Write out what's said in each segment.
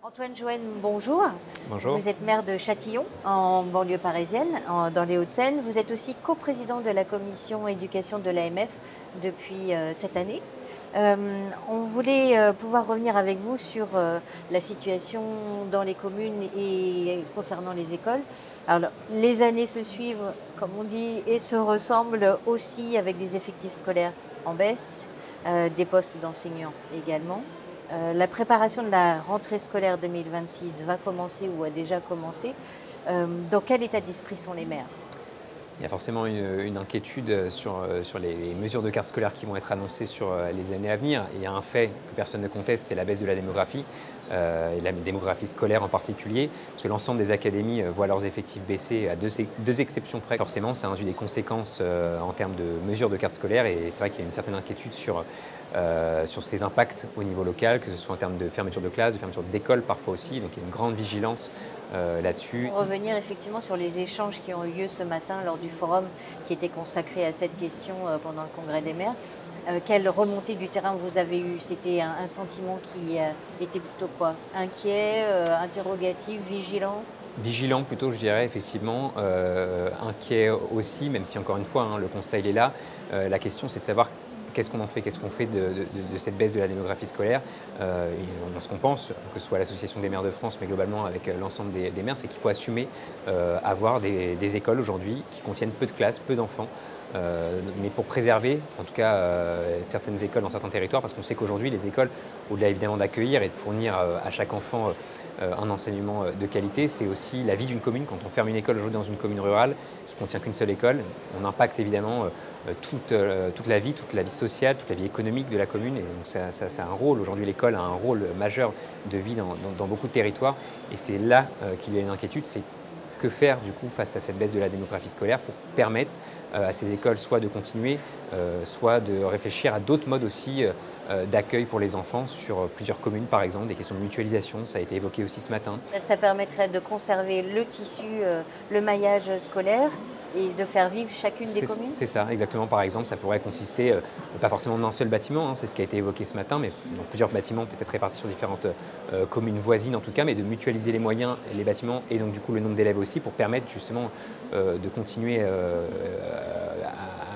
Antoine Joen, bonjour. Bonjour. Vous êtes maire de Châtillon, en banlieue parisienne, dans les Hauts-de-Seine. Vous êtes aussi coprésident de la commission éducation de l'AMF depuis cette année. On voulait pouvoir revenir avec vous sur la situation dans les communes et concernant les écoles. Alors, les années se suivent, comme on dit, et se ressemblent aussi avec des effectifs scolaires en baisse, des postes d'enseignants également. La préparation de la rentrée scolaire 2026 va commencer ou a déjà commencé. Dans quel état d'esprit sont les maires? Il y a forcément une inquiétude sur les mesures de carte scolaire qui vont être annoncées sur les années à venir. Et il y a un fait que personne ne conteste, c'est la baisse de la démographie, et la démographie scolaire en particulier, parce que l'ensemble des académies voient leurs effectifs baisser à deux exceptions près. Forcément, ça induit des conséquences en termes de mesures de carte scolaire, et c'est vrai qu'il y a une certaine inquiétude sur ces impacts au niveau local, que ce soit en termes de fermeture de classes, de fermeture d'écoles parfois aussi, donc il y a une grande vigilance là-dessus. Pour revenir effectivement sur les échanges qui ont eu lieu ce matin lors du forum qui était consacré à cette question pendant le congrès des maires, quelle remontée du terrain vous avez eu? C'était un sentiment qui était plutôt quoi? Inquiet, interrogatif, vigilant? Vigilant plutôt, je dirais, effectivement. Inquiet aussi, même si encore une fois, le constat il est là. La question c'est de savoir qu'est-ce qu'on en fait, qu'est-ce qu'on fait de cette baisse de la démographie scolaire. Ce qu'on pense, que ce soit l'Association des maires de France, mais globalement avec l'ensemble des maires, c'est qu'il faut assumer avoir des écoles aujourd'hui qui contiennent peu de classes, peu d'enfants. Mais pour préserver, en tout cas, certaines écoles dans certains territoires, parce qu'on sait qu'aujourd'hui, les écoles, au-delà évidemment d'accueillir et de fournir à chaque enfant un enseignement de qualité, c'est aussi la vie d'une commune. Quand on ferme une école aujourd'hui dans une commune rurale qui ne contient qu'une seule école, on impacte évidemment toute la vie sociale, toute la vie économique de la commune. Et donc ça a un rôle, aujourd'hui l'école a un rôle majeur de vie dans beaucoup de territoires. Et c'est là qu'il y a une inquiétude, c'est que faire du coup face à cette baisse de la démographie scolaire pour permettre à ces écoles soit de continuer, soit de réfléchir à d'autres modes aussi d'accueil pour les enfants sur plusieurs communes par exemple, des questions de mutualisation, ça a été évoqué aussi ce matin. Ça permettrait de conserver le tissu, le maillage scolaire et de faire vivre chacune des communes? C'est ça, exactement. Par exemple, ça pourrait consister, pas forcément dans un seul bâtiment, c'est ce qui a été évoqué ce matin, mais dans plusieurs bâtiments, peut-être répartis sur différentes communes voisines en tout cas, mais de mutualiser les moyens, les bâtiments et donc du coup le nombre d'élèves aussi pour permettre justement de continuer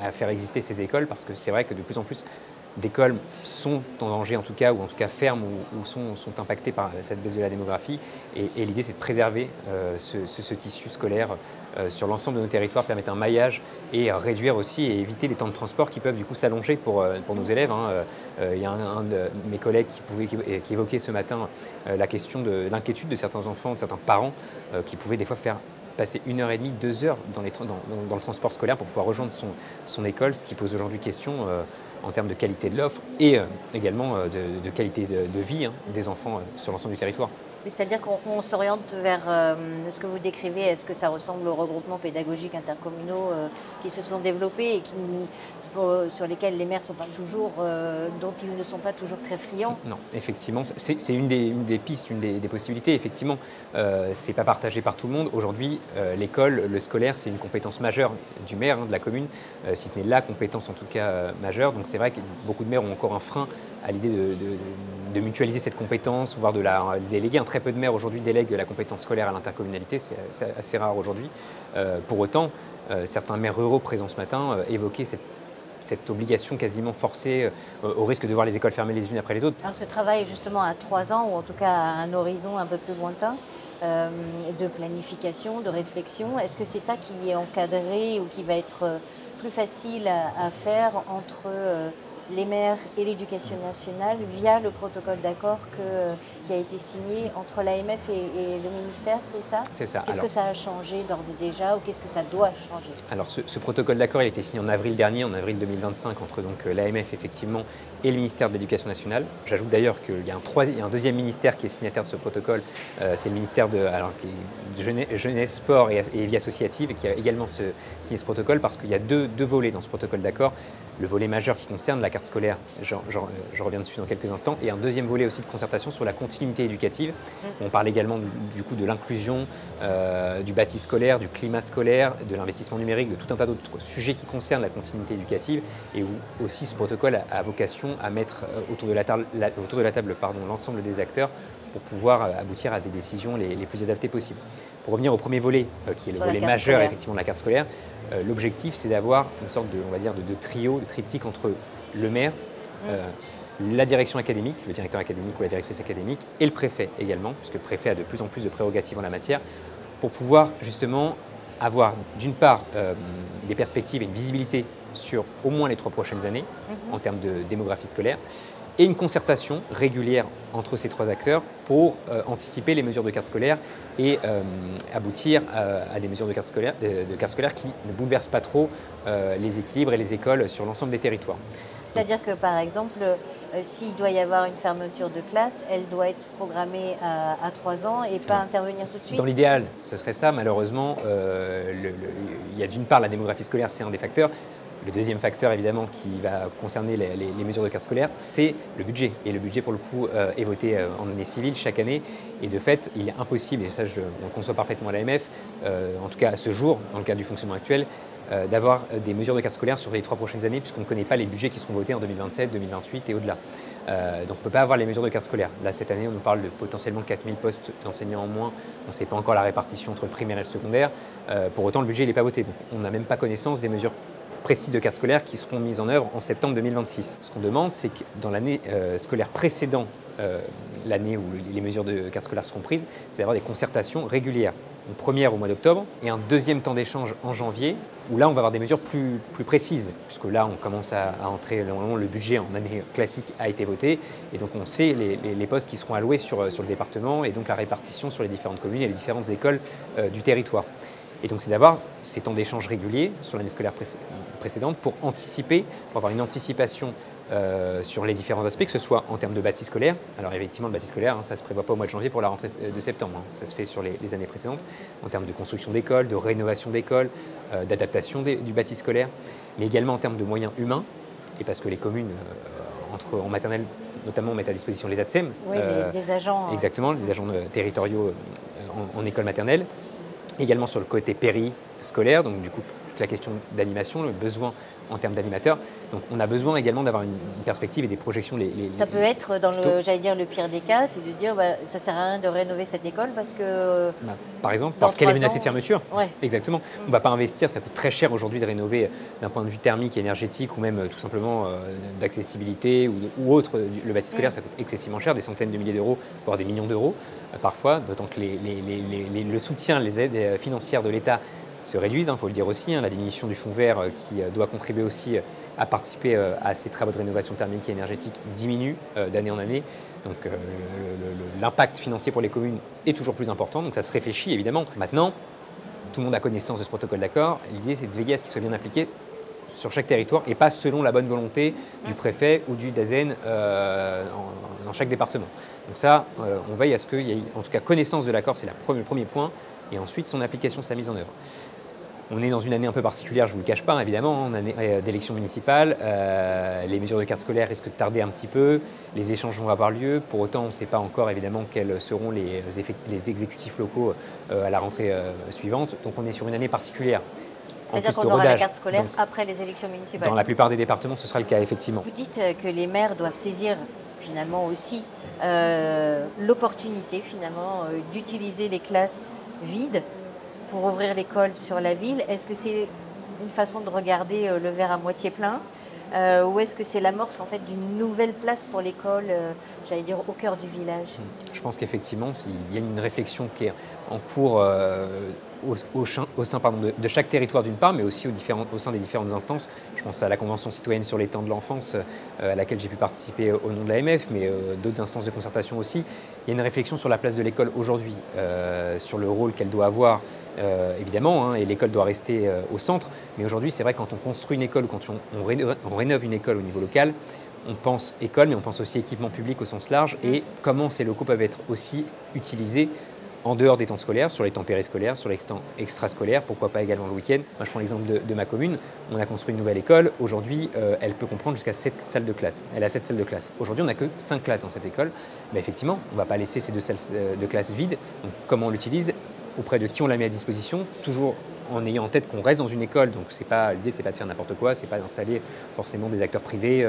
à faire exister ces écoles, parce que c'est vrai que de plus en plus d'écoles sont en danger en tout cas, ou en tout cas ferment ou sont impactées par cette baisse de la démographie. Et l'idée c'est de préserver ce tissu scolaire sur l'ensemble de nos territoires, permettre un maillage et réduire aussi et éviter les temps de transport qui peuvent du coup s'allonger pour nos élèves. Il y a un de mes collègues qui évoquait ce matin la question de l'inquiétude de certains enfants, de certains parents qui pouvaient des fois faire passer 1h30, 2 heures dans le transport scolaire pour pouvoir rejoindre son école, ce qui pose aujourd'hui question en termes de qualité de l'offre et également de qualité de vie des enfants sur l'ensemble du territoire. C'est-à-dire qu'on s'oriente vers ce que vous décrivez. Est-ce que ça ressemble aux regroupements pédagogiques intercommunaux qui se sont développés et sur lesquels les maires dont ils ne sont pas toujours très friands? Non, effectivement, c'est une des pistes, une des possibilités. Effectivement, c'est pas partagé par tout le monde. Aujourd'hui, l'école, le scolaire, c'est une compétence majeure du maire, de la commune, si ce n'est la compétence en tout cas majeure. Donc c'est vrai que beaucoup de maires ont encore un frein à l'idée de mutualiser cette compétence, voire de la déléguer. Très peu de maires aujourd'hui délèguent la compétence scolaire à l'intercommunalité, c'est assez rare aujourd'hui. Pour autant, certains maires ruraux présents ce matin évoquaient cette obligation quasiment forcée au risque de voir les écoles fermer les unes après les autres. Alors ce travail justement à 3 ans, ou en tout cas à un horizon un peu plus lointain, de planification, de réflexion, est-ce que c'est ça qui est encadré ou qui va être plus facile à faire entre les maires et l'éducation nationale via le protocole d'accord qui a été signé entre l'AMF et le ministère, c'est ça? C'est ça. Qu'est-ce que ça a changé d'ores et déjà, ou qu'est-ce que ça doit changer? Alors ce protocole d'accord, il a été signé en avril dernier, en avril 2025, entre l'AMF effectivement et le ministère de l'Éducation nationale. J'ajoute d'ailleurs qu'il y a un deuxième ministère qui est signataire de ce protocole, c'est le ministère de Jeunesse, Sport et Vie associative, qui a également signé ce protocole, parce qu'il y a deux volets dans ce protocole d'accord. Le volet majeur qui concerne la carte scolaire, je reviens dessus dans quelques instants, et un deuxième volet aussi de concertation sur la continuité éducative. On parle également du coup de l'inclusion, du bâti scolaire, du climat scolaire, de l'investissement numérique, de tout un tas d'autres sujets qui concernent la continuité éducative, et où aussi ce protocole a vocation à mettre autour de la table l'ensemble des acteurs pour pouvoir aboutir à des décisions les plus adaptées possibles. Pour revenir au premier volet, qui est le volet majeur effectivement de la carte scolaire, l'objectif c'est d'avoir une sorte on va dire de trio, de triptyque entre le maire, la direction académique, le directeur académique ou la directrice académique, et le préfet également, puisque le préfet a de plus en plus de prérogatives en la matière, pour pouvoir justement avoir d'une part des perspectives et une visibilité sur au moins les 3 prochaines années en termes de démographie scolaire, et une concertation régulière entre ces 3 acteurs pour anticiper les mesures de carte scolaire et aboutir à des mesures de carte scolaire qui ne bouleversent pas trop les équilibres et les écoles sur l'ensemble des territoires. C'est-à-dire que par exemple, s'il doit y avoir une fermeture de classe, elle doit être programmée à 3 ans et pas intervenir tout de suite? Dans l'idéal, ce serait ça. Malheureusement, il y a d'une part la démographie scolaire, c'est un des facteurs. Le deuxième facteur, évidemment, qui va concerner les mesures de carte scolaire, c'est le budget. Et le budget, pour le coup, est voté en année civile chaque année. Et de fait, il est impossible, et ça, on le conçoit parfaitement à l'AMF, en tout cas à ce jour, dans le cadre du fonctionnement actuel, d'avoir des mesures de carte scolaire sur les 3 prochaines années, puisqu'on ne connaît pas les budgets qui seront votés en 2027, 2028 et au-delà. Donc on ne peut pas avoir les mesures de carte scolaire. Là, cette année, on nous parle de potentiellement 4000 postes d'enseignants en moins. On ne sait pas encore la répartition entre le primaire et le secondaire. Pour autant, le budget n'est pas voté. Donc on n'a même pas connaissance des mesures précises de carte scolaire qui seront mises en œuvre en septembre 2026. Ce qu'on demande, c'est que dans l'année scolaire précédant l'année où les mesures de carte scolaire seront prises, c'est d'avoir des concertations régulières. Une première au mois d'octobre et un deuxième temps d'échange en janvier, où là on va avoir des mesures plus précises, puisque là on commence à entrer, normalement le budget en année classique a été voté, et donc on sait les postes qui seront alloués sur le département, et donc la répartition sur les différentes communes et les différentes écoles du territoire. Et donc c'est d'avoir ces temps d'échange réguliers sur l'année scolaire précédente pour anticiper, pour avoir une anticipation sur les différents aspects, que ce soit en termes de bâti scolaire. Alors effectivement, le bâti scolaire, ça ne se prévoit pas au mois de janvier pour la rentrée de septembre, ça se fait sur les années précédentes, en termes de construction d'écoles, de rénovation d'écoles, d'adaptation du bâti scolaire, mais également en termes de moyens humains, et parce que les communes, en maternelle notamment, mettent à disposition les ATSEM. Oui, des agents. Exactement, les agents territoriaux en école maternelle. Également sur le côté périscolaire, donc du coup toute la question d'animation, le besoin en termes d'animateurs. Donc on a besoin également d'avoir une perspective et des projections. Ça peut être dans le pire des cas, c'est de dire ça ne sert à rien de rénover cette école parce que... par exemple, parce qu'elle est menacée de fermeture. Ouais. Exactement. On ne va pas investir, ça coûte très cher aujourd'hui de rénover d'un point de vue thermique, énergétique ou même tout simplement d'accessibilité ou autre. Le bâti scolaire, ça coûte excessivement cher, des centaines de milliers d'euros, voire des millions d'euros parfois, d'autant que le soutien, les aides financières de l'État se réduisent, il faut le dire aussi. La diminution du fonds vert qui doit contribuer aussi à participer à ces travaux de rénovation thermique et énergétique diminue d'année en année. Donc l'impact financier pour les communes est toujours plus important, donc ça se réfléchit évidemment. Maintenant, tout le monde a connaissance de ce protocole d'accord. L'idée, c'est de veiller à ce qu'il soit bien appliqué sur chaque territoire et pas selon la bonne volonté du préfet ou du DAZEN dans chaque département. Donc ça, on veille à ce qu'il y ait en tout cas connaissance de l'accord, c'est le premier point, et ensuite son application, sa mise en œuvre. On est dans une année un peu particulière, je ne vous le cache pas, évidemment, en année d'élection municipale. Les mesures de carte scolaire risquent de tarder un petit peu, les échanges vont avoir lieu. Pour autant, on ne sait pas encore évidemment quels seront les exécutifs locaux à la rentrée suivante. Donc on est sur une année particulière. C'est-à-dire qu'on aura la carte scolaire après les élections municipales. Dans la plupart des départements, ce sera le cas, effectivement. Vous dites que les maires doivent saisir finalement aussi l'opportunité finalement d'utiliser les classes vides pour ouvrir l'école sur la ville. Est-ce que c'est une façon de regarder le verre à moitié plein ou est-ce que c'est l'amorce en fait d'une nouvelle place pour l'école, j'allais dire au cœur du village? Je pense qu'effectivement, il y a une réflexion qui est en cours au sein de chaque territoire d'une part, mais aussi au sein des différentes instances. Je pense à la Convention citoyenne sur les temps de l'enfance, à laquelle j'ai pu participer au nom de l'AMF, mais d'autres instances de concertation aussi. Il y a une réflexion sur la place de l'école aujourd'hui, sur le rôle qu'elle doit avoir, évidemment, et l'école doit rester au centre. Mais aujourd'hui, c'est vrai, quand on construit une école, quand on rénove une école au niveau local, on pense école, mais on pense aussi équipement public au sens large, et comment ces locaux peuvent être aussi utilisés en dehors des temps scolaires, sur les temps périscolaires, sur les temps extrascolaires, pourquoi pas également le week-end. Moi, je prends l'exemple de ma commune. On a construit une nouvelle école. Aujourd'hui, elle peut comprendre jusqu'à 7 salles de classe. Elle a 7 salles de classe. Aujourd'hui, on n'a que 5 classes dans cette école. Mais effectivement, on ne va pas laisser ces 2 salles de classe vides. Donc, comment on l'utilise? Auprès de qui on la met à disposition? Toujours en ayant en tête qu'on reste dans une école. Donc, l'idée, c'est pas de faire n'importe quoi, c'est pas d'installer forcément des acteurs privés,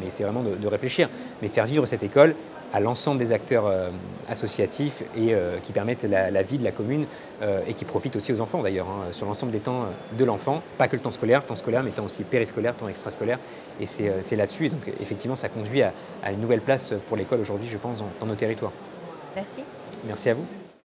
mais c'est vraiment de réfléchir. Mais de faire vivre cette école à l'ensemble des acteurs associatifs et qui permettent la vie de la commune et qui profitent aussi aux enfants d'ailleurs, sur l'ensemble des temps de l'enfant, pas que le temps scolaire, mais temps aussi périscolaire, temps extrascolaire, et c'est là-dessus. Et donc effectivement, ça conduit à une nouvelle place pour l'école aujourd'hui, je pense, dans nos territoires. Merci. Merci à vous.